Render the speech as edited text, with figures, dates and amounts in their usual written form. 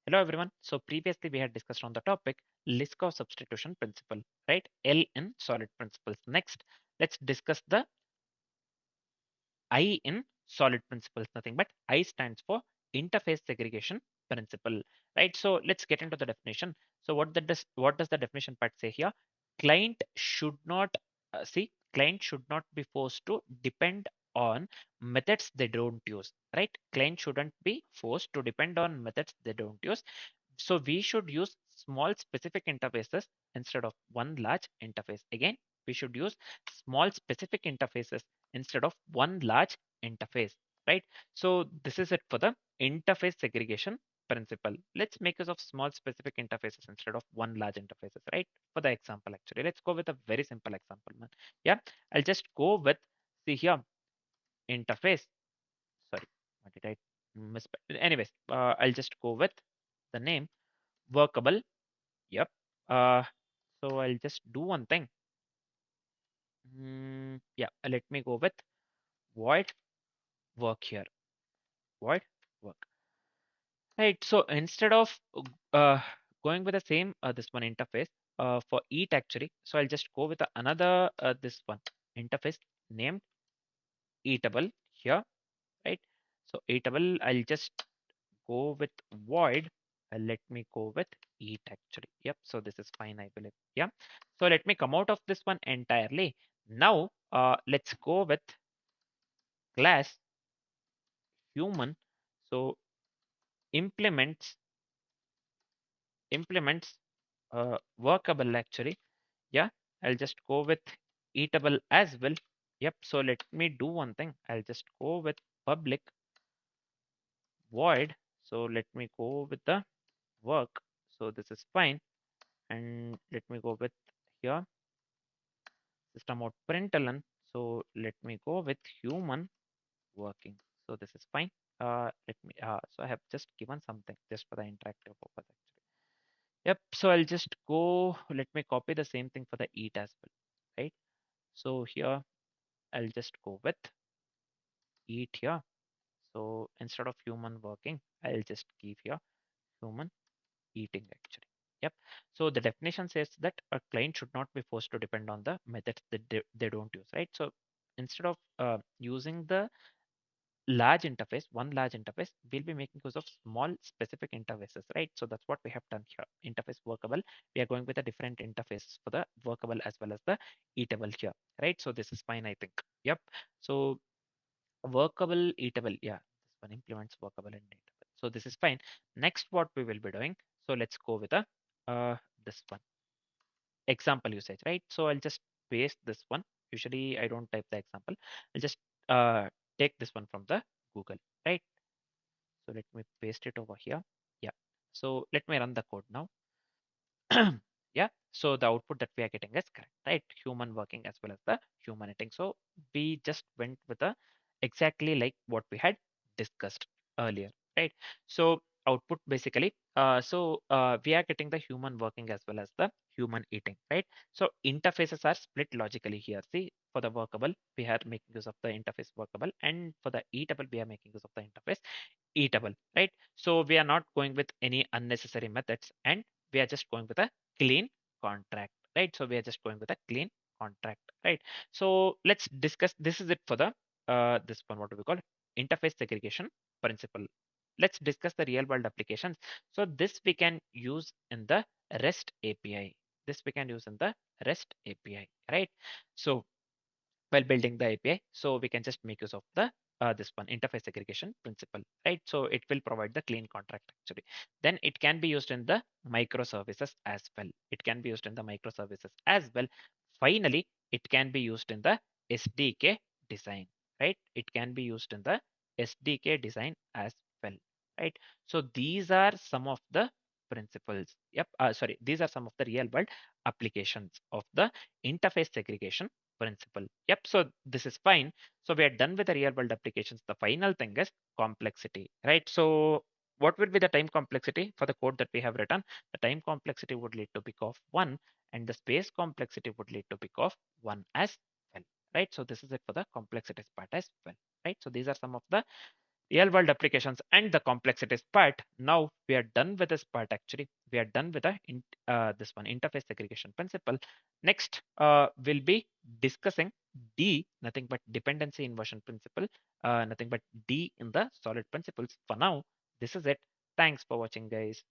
Hello everyone. So previously we had discussed on the topic Liskov substitution principle, right? L in solid principles. Next, let's discuss the I in solid principles. Nothing but I stands for interface segregation principle, right? So let's get into the definition. So what does the definition part say here? Client should not client should not be forced to depend on methods they don't use, right? Client shouldn't be forced to depend on methods they don't use. So we should use small specific interfaces instead of one large interface. Again, we should use small specific interfaces instead of one large interface, right? So this is it for the interface segregation principle. Let's make use of small specific interfaces instead of one large interfaces, right? For the example, actually, let's go with a very simple example, man. Yeah, I'll just go with, see here, interface. Sorry, what did I misspell? Anyways, I'll just go with the name workable. Yep. Uh, so I'll just do one thing. Yeah, let me go with void work here. Void work. Right. So instead of uh, going with the same this one interface for eat actually, so I'll just go with another this one interface named eatable here, right? So eatable, I'll just go with void. Let me go with eat actually. Yep. So this is fine, I believe. Yeah. So let me come out of this one entirely. Now, let's go with class human. So implements implements workable actually. Yeah. I'll just go with eatable as well. Yep. So let me do one thing. I'll just go with public void. So let me go with the work. So this is fine. And let me go with here system out println. So let me go with human working. So this is fine. Let me so I have just given something just for the interactive purpose actually. Yep. So I'll just go. Let me copy the same thing for the eat as well, right? So here I'll just go with eat here. So instead of human working, I'll just give here human eating actually. Yep. So the definition says that a client should not be forced to depend on the methods that they don't use, right? So instead of using the large interface, one large interface, we'll be making use of small specific interfaces, right? So that's what we have done here. Interface workable. We are going with a different interface for the workable as well as the eatable here, right? So this is fine, I think. Yep. So workable, eatable. Yeah, this one implements workable and eatable. So this is fine. Next, what we will be doing. So let's go with a this one example usage, right? So I'll just paste this one. Usually I don't type the example. I'll just uh, take this one from the Google, right? So let me paste it over here. Yeah. So let me run the code now. Yeah. So the output that we are getting is correct, right? Human working as well as the human eating. So we just went with the exactly like what we had discussed earlier, right? So output basically, we are getting the human working as well as the human eating, right? So interfaces are split logically here. See, for the workable, we are making use of the interface workable, and for the eatable, we are making use of the interface eatable, right? So we are not going with any unnecessary methods, and we are just going with a clean contract, right? So we are just going with a clean contract, right? So let's discuss. This is it for the this one. What do we call interface segregation principle? Let's discuss the real world applications. So this we can use in the REST API. This we can use in the REST API, right? So while building the API. So we can just make use of the this one interface segregation principle, right? So it will provide the clean contract actually. Then it can be used in the microservices as well. It can be used in the microservices as well. Finally, it can be used in the SDK design, right? It can be used in the SDK design as well, right? So these are some of the principles. Yep. Sorry, these are some of the real world applications of the interface segregation principle. Yep. So this is fine. So we are done with the real world applications. The final thing is complexity, right? So what would be the time complexity for the code that we have written? The time complexity would lead to big of 1, and the space complexity would lead to big of 1 as well, right? So this is it for the complexities part as well, right? So these are some of the real world applications and the complexities part. Now we are done with this part. Actually, we are done with this one, interface segregation principle. Next, we'll be discussing D, nothing but dependency inversion principle, nothing but D in the solid principles. For now, this is it. Thanks for watching, guys.